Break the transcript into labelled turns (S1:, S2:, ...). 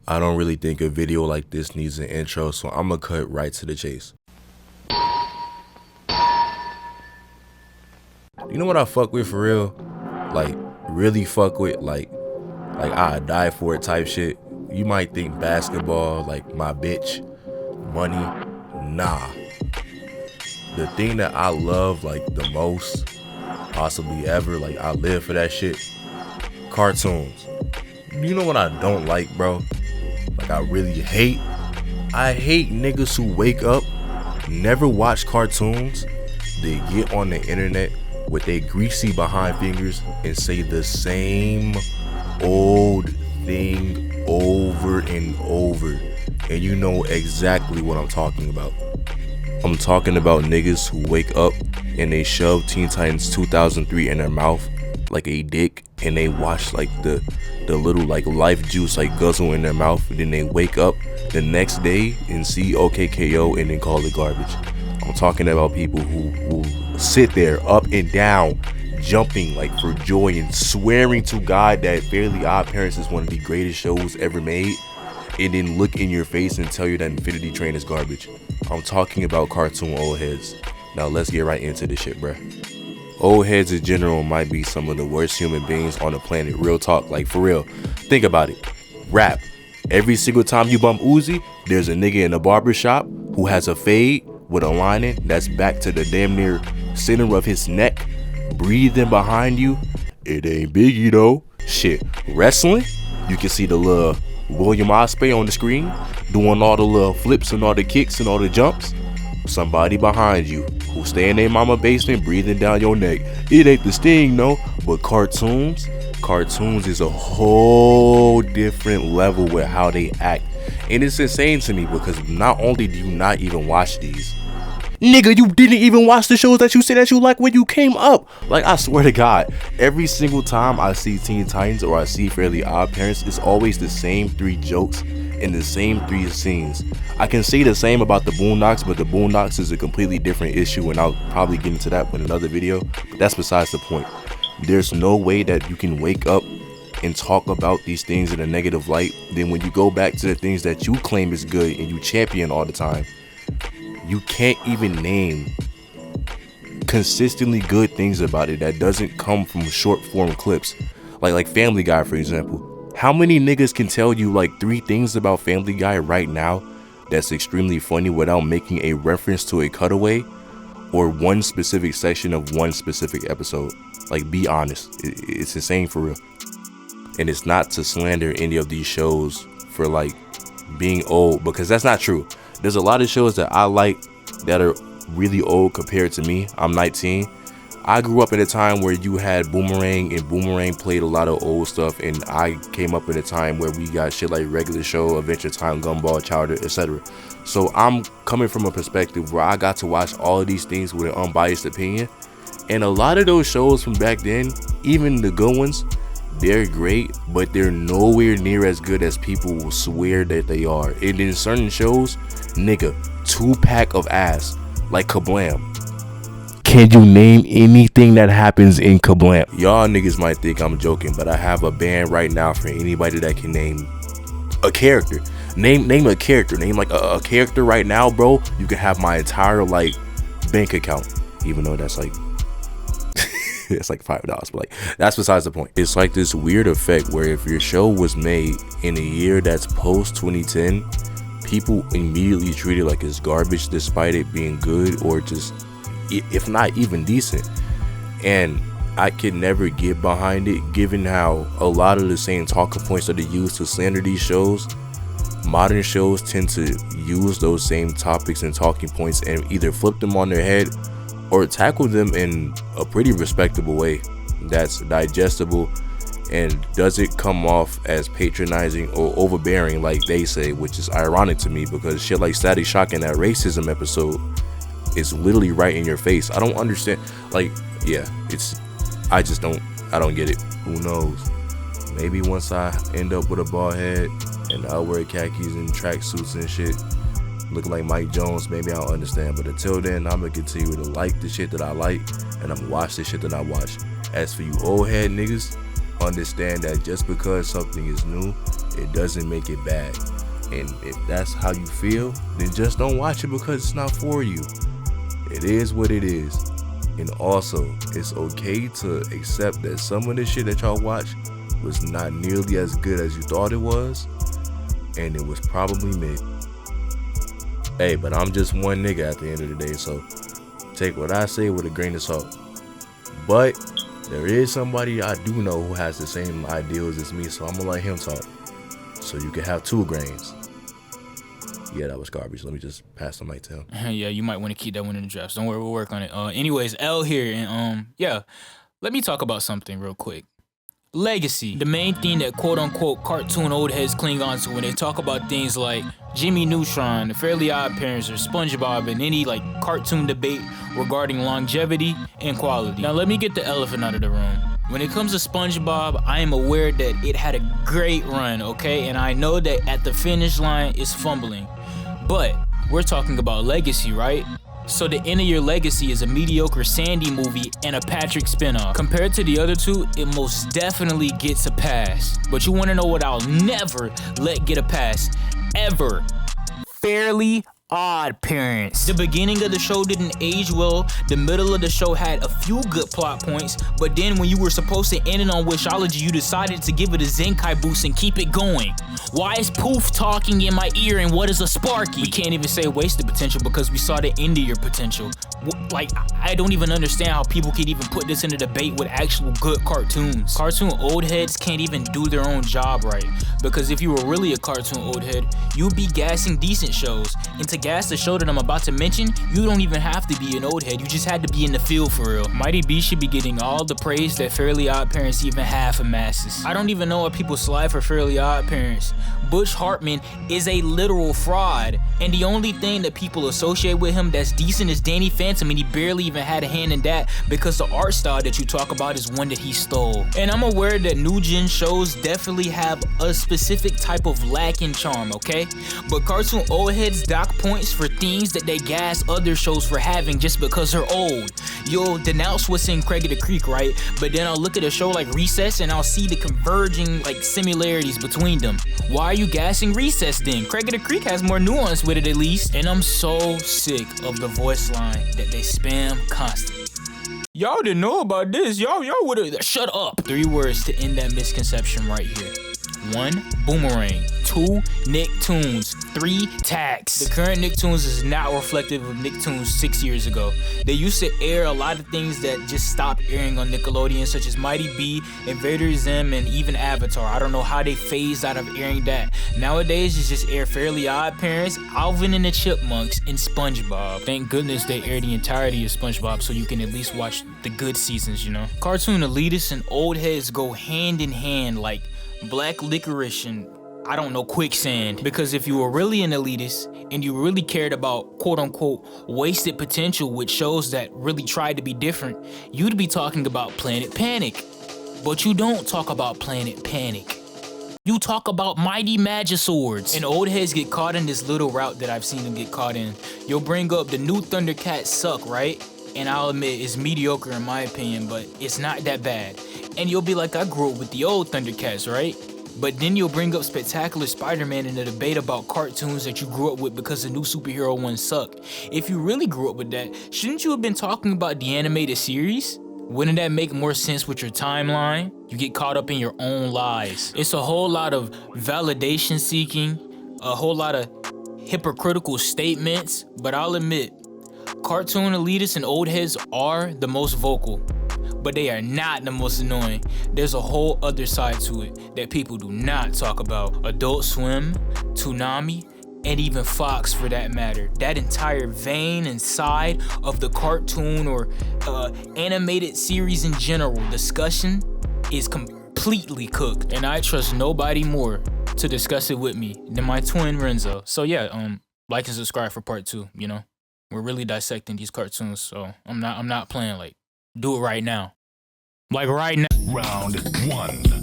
S1: I don't really think a video like this needs an intro, so I'm gonna cut right to the chase. You know what I fuck with for real? Like, really fuck with, like I die for it type shit. You might think basketball, like my bitch, money. Nah. The thing that I love like the most, possibly ever, like I live for that shit, cartoons. You know what I don't like, bro? Like I really hate? I hate niggas who wake up, never watch cartoons, they get on the internet with their greasy behind fingers and say the same old thing over and over. And you know exactly what I'm talking about. I'm talking about niggas who wake up and they shove Teen Titans 2003 in their mouth like a dick, and they watch like the little like life juice like guzzle in their mouth, and then they wake up the next day and see OKKO and then call it garbage. I'm talking about people who sit there up and down jumping like for joy and swearing to God that Fairly Odd Parents is one of the greatest shows ever made, and then look in your face and tell you that Infinity Train is garbage. I'm talking about cartoon old heads. Now let's get right into this shit, bruh. Old heads in general might be some of the worst human beings on the planet. Real talk, like for real. Think about it. Rap. Every single time you bump Uzi, there's a nigga in a barber shop who has a fade with a lining that's back to the damn near center of his neck, breathing behind you. It ain't Biggie though. Shit. Wrestling, you can see the little William Ospreay on the screen doing all the little flips and all the kicks and all the jumps. Somebody behind you who stay in their mama basement breathing down your neck. It ain't the Sting, no, but cartoons is a whole different level with how they act. And it's insane to me because not only do you not even watch these, nigga, you didn't even watch the shows that you said that you like when you came up. Like, I swear to God, every single time I see Teen Titans or I see Fairly Odd Parents, it's always the same 3 jokes and the same 3 scenes. I can say the same about the Boondocks, but the Boondocks is a completely different issue, and I'll probably get into that in another video, but that's besides the point. There's no way that you can wake up and talk about these things in a negative light, then when you go back to the things that you claim is good and you champion all the time, you can't even name consistently good things about it that doesn't come from short form clips. Like Family Guy, for example. How many niggas can tell you like 3 things about Family Guy right now that's extremely funny without making a reference to a cutaway or one specific section of one specific episode? Like, be honest. It's insane for real. And it's not to slander any of these shows for like being old, because that's not true. There's a lot of shows that I like that are really old compared to me. I'm 19. I grew up in a time where you had Boomerang, and Boomerang played a lot of old stuff, and I came up in a time where we got shit like Regular Show, Adventure Time, Gumball, Chowder, etc. So I'm coming from a perspective where I got to watch all of these things with an unbiased opinion, and a lot of those shows from back then, even the good ones, they're great, but they're nowhere near as good as people will swear that they are. And in certain shows, nigga, 2-pack of ass, like Kablam. Can you name anything that happens in Kablam? Y'all niggas might think I'm joking, but I have a band right now for anybody that can name a character. Name a character. Name like a character right now, bro. You can have my entire like bank account, even though that's like it's like $5, but like that's besides the point. It's like this weird effect where if your show was made in a year that's post 2010, people immediately treat it like it's garbage despite it being good or just, if not even decent. And I can never get behind it, given how a lot of the same talking points that they use to slander these shows, modern shows tend to use those same topics and talking points and either flip them on their head or tackle them in a pretty respectable way that's digestible and doesn't come off as patronizing or overbearing like they say, which is ironic to me because shit like Static Shock in that racism episode is literally right in your face. I don't understand. Like, yeah, I don't get it. Who knows? Maybe once I end up with a bald head and I wear khakis and tracksuits and shit, looking like Mike Jones, maybe I'll understand. But until then, I'm gonna continue to like the shit that I like, and I'm gonna watch the shit that I watch. As for you old head niggas, understand that just because something is new, it doesn't make it bad. And if that's how you feel, then just don't watch it because it's not for you. It is what it is. And also, it's okay to accept that some of the shit that y'all watch was not nearly as good as you thought it was, and it was probably mid. Hey, but I'm just one nigga at the end of the day, so take what I say with a grain of salt. But there is somebody I do know who has the same ideals as me, so I'm gonna let him talk, so you can have 2 grains. Yeah, that was garbage. Let me just pass the mic to him.
S2: Yeah, you might want to keep that one in the drafts. Don't worry, we'll work on it. Anyways, L here, and yeah, let me talk about something real quick. Legacy, the main thing that quote-unquote cartoon old heads cling on to when they talk about things like Jimmy Neutron, Fairly Odd Parents, or SpongeBob, and any like cartoon debate regarding longevity and quality. Now let me get the elephant out of the room. When it comes to SpongeBob, I am aware that it had a great run, okay? And I know that at the finish line it's fumbling. But we're talking about legacy, right? So the end of your legacy is a mediocre Sandy movie and a Patrick spinoff. Compared to the other two, it most definitely gets a pass. But you wanna know what I'll never let get a pass, ever? Fairly Odd Parents. The beginning of the show didn't age well, the middle of the show had a few good plot points, but then when you were supposed to end it on Wishology, you decided to give it a Zenkai boost and keep it going. Why is Poof talking in my ear and what is a Sparky? We can't even say wasted potential because we saw the end of your potential. Like, I don't even understand how people can even put this in a debate with actual good cartoons. Cartoon old heads can't even do their own job right, because if you were really a cartoon old head, you'd be gassing decent shows, and to gas the show that I'm about to mention, you don't even have to be an old head, you just had to be in the field for real. Mighty B should be getting all the praise that Fairly Odd Parents even have for masses. I don't even know why people slide for Fairly Odd Parents. Butch Hartman is a literal fraud, and the only thing that people associate with him that's decent is Danny Phantom, and he barely even had a hand in that because the art style that you talk about is one that he stole. And I'm aware that new gen shows definitely have a specific type of lacking charm, okay? But cartoon old heads dock points for things that they gas other shows for having just because they're old. You'll denounce what's in Craig of the Creek, right? But then I'll look at a show like Recess and I'll see the converging like similarities between them. Why are you gassing Recess then? Craig of the Creek has more nuance with it at least. And I'm so sick of the voice line that they spam constantly. Y'all didn't know about this. Y'all would've shut up. 3 words to end that misconception right here. 1, Boomerang. 2, Nicktoons. 3, Tax. The current Nicktoons is not reflective of Nicktoons 6 years ago. They used to air a lot of things that just stopped airing on Nickelodeon, such as Mighty B, Invader Zim, and even Avatar. I don't know how they phased out of airing that. Nowadays, it's just air Fairly Odd Parents, Alvin and the Chipmunks, and SpongeBob. Thank goodness they air the entirety of SpongeBob so you can at least watch the good seasons, you know? Cartoon elitists and old heads go hand in hand like black licorice and I don't know, quicksand. Because if you were really an elitist and you really cared about quote unquote wasted potential with shows that really tried to be different, you'd be talking about Planet Panic. But you don't talk about Planet Panic. You talk about Mighty Magiswords. And old heads get caught in this little route that I've seen them get caught in. You'll bring up the new Thundercats suck, right? And I'll admit it's mediocre in my opinion, but it's not that bad. And you'll be like, I grew up with the old Thundercats, right? But then you'll bring up Spectacular Spider-Man in a debate about cartoons that you grew up with because the new superhero ones suck. If you really grew up with that, shouldn't you have been talking about the animated series? Wouldn't that make more sense with your timeline? You get caught up in your own lies. It's a whole lot of validation seeking, a whole lot of hypocritical statements, but I'll admit, cartoon elitists and old heads are the most vocal. But they are not the most annoying. There's a whole other side to it that people do not talk about. Adult Swim, Toonami, and even Fox for that matter. That entire vein and side of the cartoon or animated series in general discussion is completely cooked. And I trust nobody more to discuss it with me than my twin Renzo. So yeah, like and subscribe for part 2, you know? We're really dissecting these cartoons, so I'm not playing like, do it right now. Like right now.
S3: Round 1.